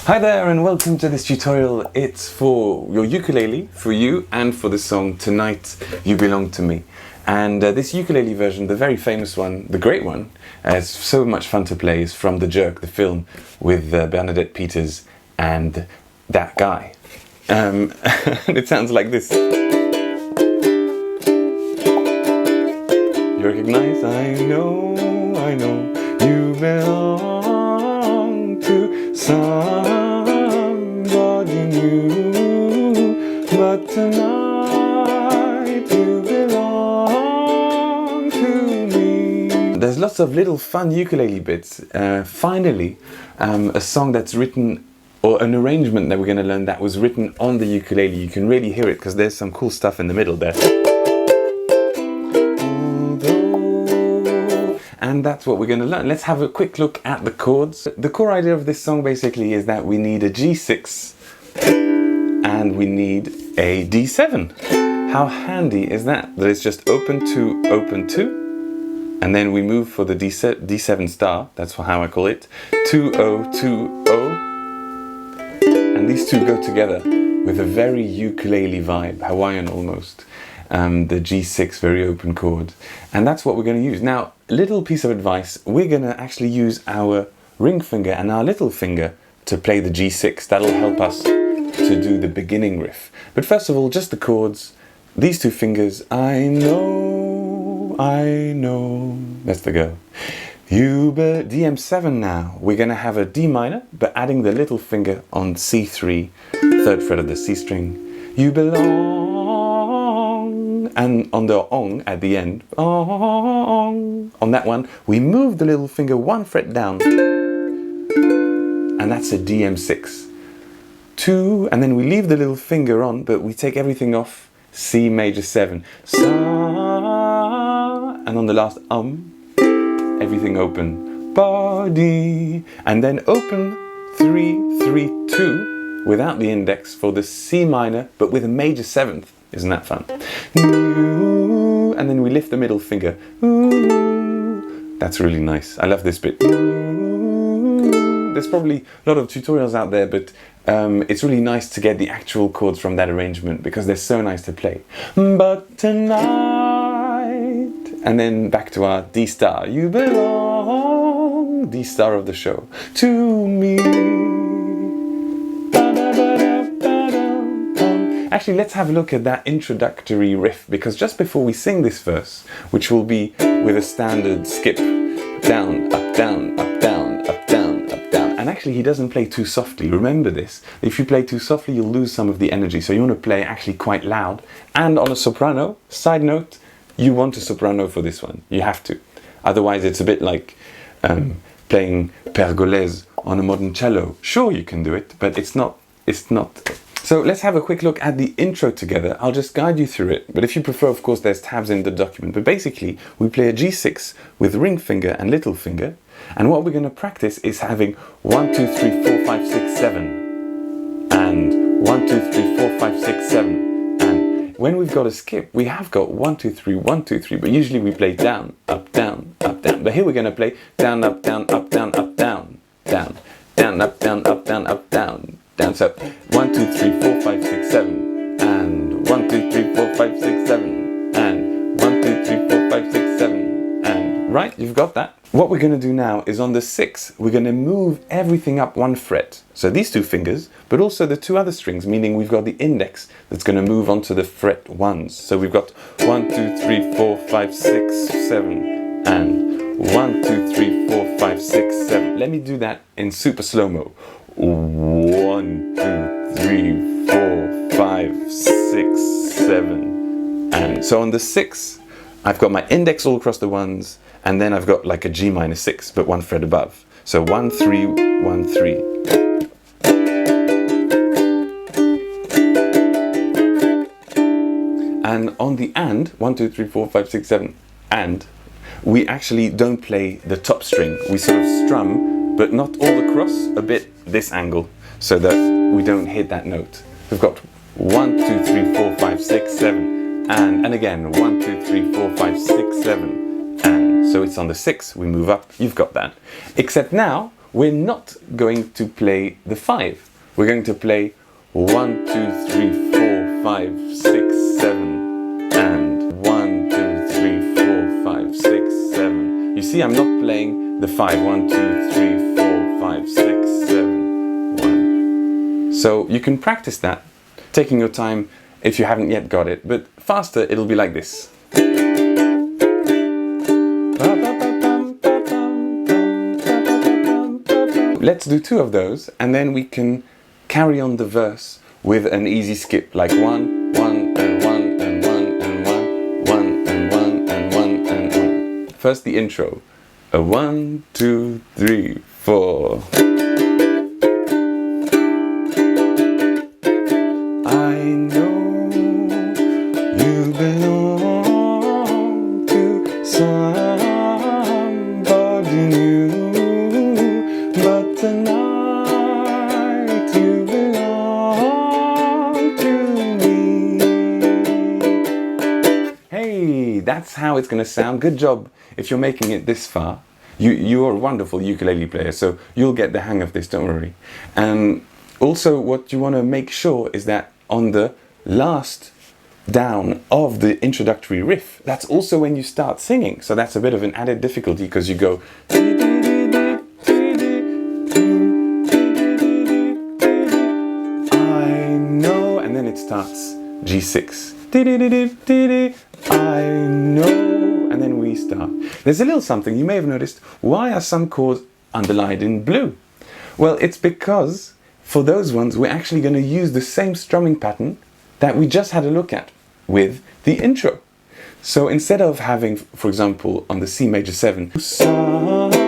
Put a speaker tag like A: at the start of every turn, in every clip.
A: Hi there and welcome to this tutorial. It's for your ukulele, for you, and for the song Tonight You Belong to Me. And this ukulele version, the very famous one, the great one, it's so much fun to play, is from The Jerk, the film with Bernadette Peters and that guy. And it sounds like this. You recognize? I know, you belong to somebody new, but tonight you belong to me. There's lots of little fun ukulele bits. Finally, a song that's written, or an arrangement that we're going to learn that was written on the ukulele. You can really hear it because there's some cool stuff in the middle there. And that's what we're going to learn. Let's have a quick look at the chords. The core idea of this song basically is that we need a G6 and we need a D7. How handy is that? That it's just open 2, and then we move for the D7 star, that's how I call it, 2 0 2 0, and these two go together with a very ukulele vibe, Hawaiian almost. The G6 very open chord, and that's what we're going to use. Now, little piece of advice, we're going to actually use our ring finger and our little finger to play the G6. That'll help us to do the beginning riff. But first of all, just the chords, these two fingers, I know, that's the go. DM7 now, we're going to have a D minor, but adding the little finger on C3, third fret of the C string. You belong. And on the ong at the end, ong, on that one, we move the little finger one fret down, and that's a DM6. 2, and then we leave the little finger on, but we take everything off, C major 7, Sa, and on the last everything open, body, and then open 3 3 2 without the index for the C minor, but with a major 7th. Isn't that fun? And then we lift the middle finger. That's really nice. I love this bit. There's probably a lot of tutorials out there, but it's really nice to get the actual chords from that arrangement because they're so nice to play. But tonight, and then back to our D star. You belong, D star of the show, to me. Actually, let's have a look at that introductory riff, because just before we sing this verse, which will be with a standard skip, down, up, down, up, down, up, down, up, down. And actually, he doesn't play too softly. Remember this. If you play too softly, you'll lose some of the energy. So you want to play actually quite loud. And on a soprano, side note, you want a soprano for this one. You have to. Otherwise, it's a bit like playing pergolese on a modern cello. Sure, you can do it, but it's not. So let's have a quick look at the intro together. I'll just guide you through it, but if you prefer, of course, there's tabs in the document. But basically, we play a G6 with ring finger and little finger, and what we're going to practice is having 1 2 3 4 5 6 7, and 1 2 3 4 5 6 7, and when we've got a skip, we have got 1 2 3 1 2 3, but usually we play down, up, down, up, down. But here we're going to play down, up, down, up, down, up, down, down, down, up, down, up, down, up, down. Down, so 1 2 3 4 5 6 7, and 1 2 3 4 5 6 7, and 1 2 3 4 5 6 7, and right, you've got that. What we're going to do now is on the 6, we're going to move everything up one fret. So these two fingers, but also the two other strings, meaning we've got the index that's going to move onto the fret 1s. So we've got 1 2 3 4 5 6 7, and 1 2 3 4 5 6 7. Let me do that in super slow-mo. 1 2 3 4 5 6 7, and so on the 6 I've got my index all across the 1s, and then I've got like a G minor 6 but one fret above, so 1 3 1 3. And on the and 1 2 3 4 5 6 7, and we actually don't play the top string, we sort of strum, but not all across, a bit this angle, so that we don't hit that note. We've got 1 2 3 4 5 6 7, and again 1 2 3 4 5 6 7, and so it's on the 6, we move up, you've got that. Except now we're not going to play the 5. We're going to play 1, 2, 3, 4, 5, 6, 7, and 1, 2, 3, 4, 5, 6, 7. You see, I'm not playing the 5. 1, 2, 3, 4, 5, 6, 7, 1. So you can practice that, taking your time if you haven't yet got it, but faster it'll be like this. Let's do 2 of those, and then we can carry on the verse with an easy skip, like 1, 1, and 1, and 1, and 1, 1, and 1, and 1, and 1. First the intro. 1, 2, 3, 4. I know you belong to somebody new, but tonight you belong to me. Hey, that's how it's going to sound. Good job if you're making it this far. You're a wonderful ukulele player, so you'll get the hang of this, don't worry. And also what you want to make sure is that on the last down of the introductory riff, that's also when you start singing. So that's a bit of an added difficulty, because you go I know, and then it starts G6. I know, and then we start. There's a little something you may have noticed. Why are some chords underlined in blue? Well, it's because for those ones we're actually going to use the same strumming pattern that we just had a look at with the intro. So instead of having, for example, on the C major 7, somebody,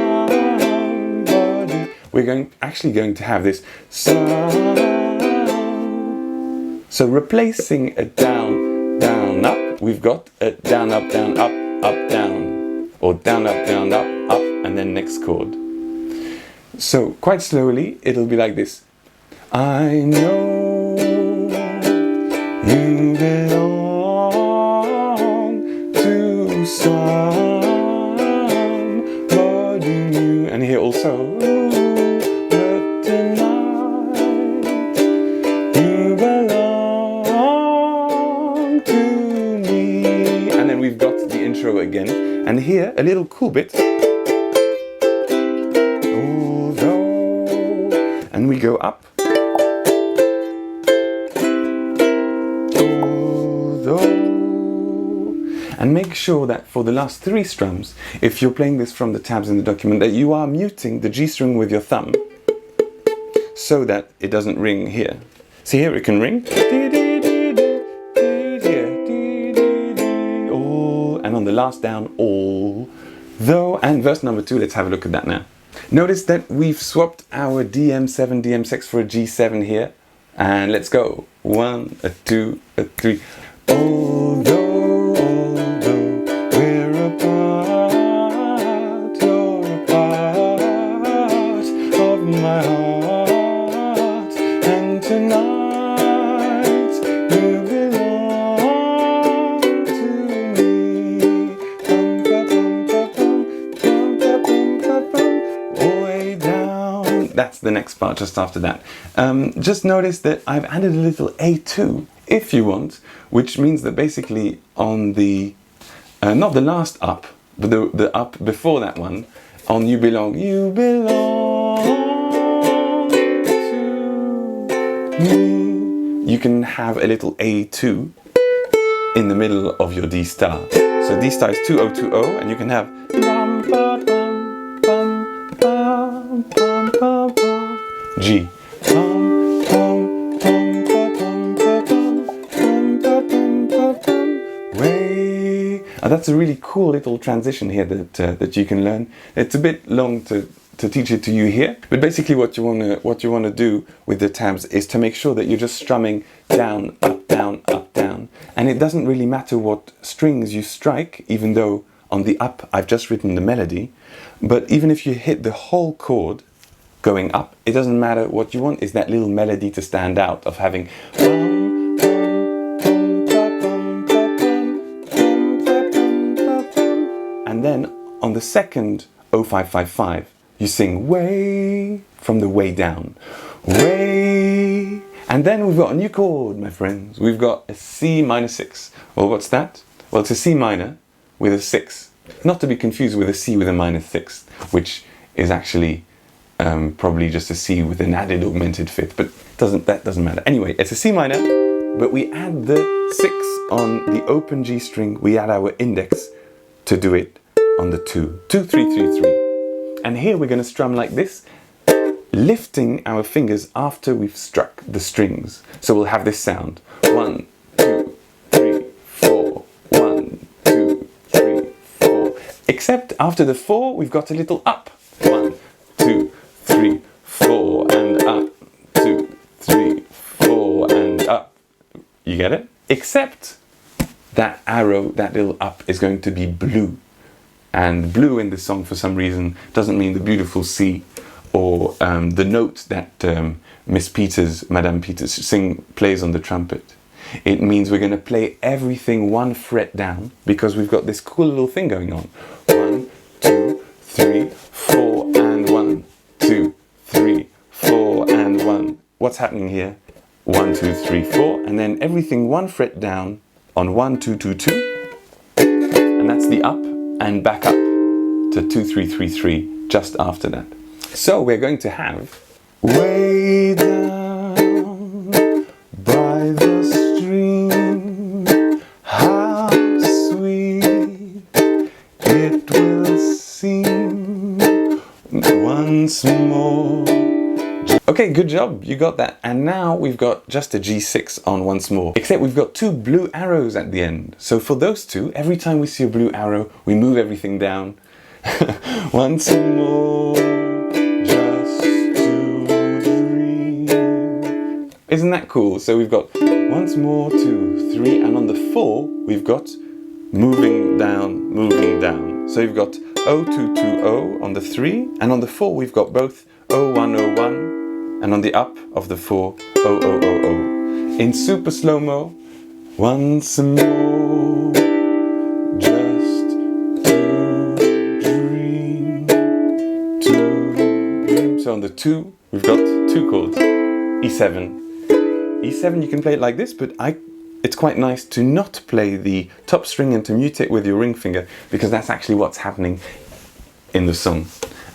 A: we're actually going to have this sound. So replacing a down, down, up, we've got a down, up, down, up, down, or down, up, and then next chord. So quite slowly, it'll be like this. I know you belong to somebody new, and here also. But tonight you belong to me, and then we've got the intro again, and here a little cool bit. Although, and we go up. And make sure that for the last 3 strums, if you're playing this from the tabs in the document, that you are muting the G string with your thumb so that it doesn't ring here. See, here it can ring. All, and on the last down, all. Though, and verse number 2, let's have a look at that now. Notice that we've swapped our DM7, DM6 for a G7 here. And let's go. 1, a 2, a 3. Although we're apart, you're a part of my heart, and tonight you belong to me. Way down. That's the next part just after that. Just notice that I've added a little A2 if you want, which means that basically on the not the last up, but the up before that one, on you belong to me, you can have a little A2 in the middle of your D star. So D star is 2020, and you can have G. That's a really cool little transition here that you can learn. It's a bit long to teach it to you here, but basically what you wanna do with the tabs is to make sure that you're just strumming down, up, down, and it doesn't really matter what strings you strike, even though on the up I've just written the melody. But even if you hit the whole chord going up, it doesn't matter. What you want is that little melody to stand out, of having. And then on the second 0555, you sing way from the way down. Way. And then we've got a new chord, my friends. We've got a C minor 6. Well, what's that? Well, it's a C minor with a 6. Not to be confused with a C with a minor 6th, which is actually probably just a C with an added augmented 5th, but that doesn't matter. Anyway, it's a C minor, but we add the 6 on the open G string. We add our index to do it on the 2. 2, 3, 3, 3. And here we're going to strum like this, lifting our fingers after we've struck the strings. So we'll have this sound. 1, 2, 3, 4. 1, 2, 3, 4. Except after the 4, we've got a little up. 1, 2, 3, 4, and up. 2, 3, 4, and up. You get it? Except that arrow, that little up, is going to be blue. And blue in this song, for some reason, doesn't mean the beautiful C or the note that Madame Peters plays on the trumpet. It means we're going to play everything 1 fret down, because we've got this cool little thing going on. 1, 2, 3, 4, and 1, 2, 3, 4, and 1. What's happening here? 1, 2, 3, 4, and then everything 1 fret down on 1, 2, 2, 2, and that's the up, and back up to 2, 3, 3, 3 just after that. So we're going to have way down by the stream, how sweet it will seem once more. Okay, good job, you got that. And now we've got just a G6 on once more. Except we've got 2 blue arrows at the end. So for those 2, every time we see a blue arrow, we move everything down. Once more, just to dream. Isn't that cool? So we've got once more, 2, 3, and on the 4, we've got moving down, moving down. So you've got 0, 2, 2, 0 on the 3, and on the 4, we've got both 0, 1, 0, 1. And on the up of the 4, 0, 0, 0, 0. In super slow-mo, once more, just to dream, to dream. So on the 2, we've got 2 chords, E7. E7, you can play it like this, but it's quite nice to not play the top string and to mute it with your ring finger, because that's actually what's happening in the song,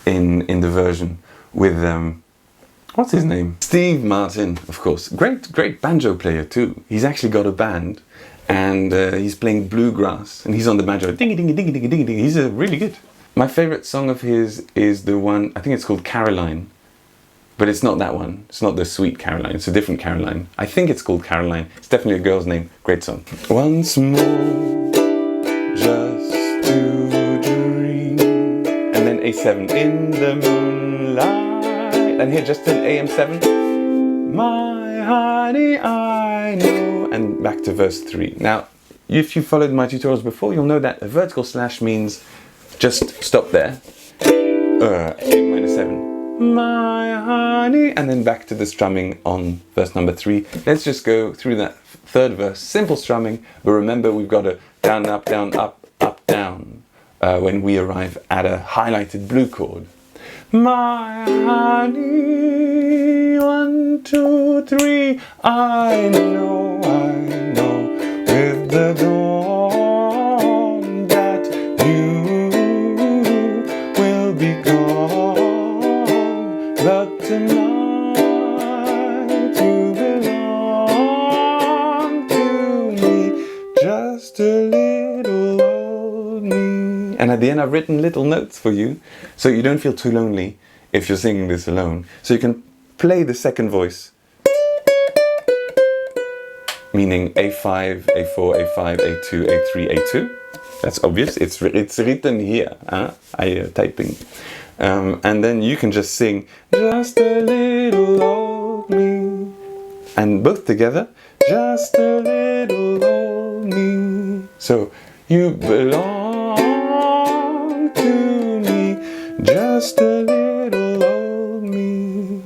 A: in the version with what's his name? Steve Martin, of course. Great banjo player too. He's actually got a band, and he's playing bluegrass, and he's on the banjo. Dingy, dingy, dingy, dingy, dingy, dingy. He's really good. My favorite song of his is the one, I think it's called Caroline, but it's not that one. It's not the Sweet Caroline. It's a different Caroline. I think it's called Caroline. It's definitely a girl's name. Great song. Once more, just to dream. And then A7 in the moonlight. And here just an AM7, my honey, I know, and back to verse 3. Now, if you followed my tutorials before, you'll know that a vertical slash means just stop there, 8 minor 7, my honey, and then back to the strumming on verse number 3. Let's just go through that third verse, simple strumming, but remember we've got a down, up, down, when we arrive at a highlighted blue chord. My honey, 1, 2, 3, I know, with the dawn that you will be gone, but tonight you belong to me, just a little old me. And at the end I've written little notes for you, so you don't feel too lonely if you're singing this alone. So you can play the second voice, meaning A5, A4, A5, A2, A3, A2. That's obvious, it's written here, typing. And then you can just sing, just a little old me. And both together, just a little old me. So, you belong to me, just a little old me.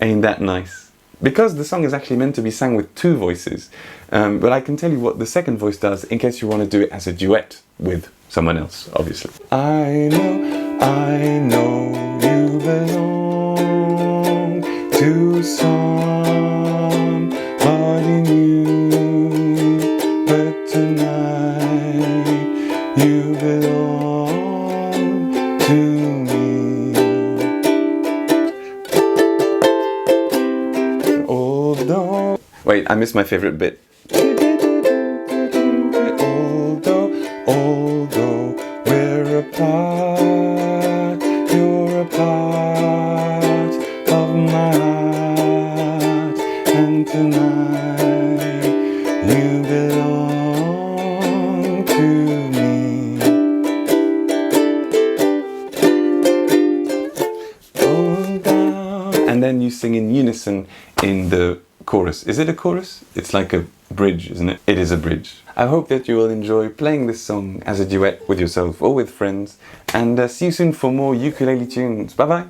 A: Ain't that nice? Because the song is actually meant to be sang with 2 voices, but I can tell you what the second voice does in case you want to do it as a duet with someone else, obviously. I know I know you belong to somebody new, but tonight you belong to me. Although... Wait, I missed my favorite bit. Although we're apart, you're a part of my heart, and tonight you belong to me. Oh, down. And then you sing in unison in the chorus. Is it a chorus? It's like a bridge, isn't it? It is a bridge. I hope that you will enjoy playing this song as a duet with yourself or with friends, and see you soon for more ukulele tunes. Bye bye!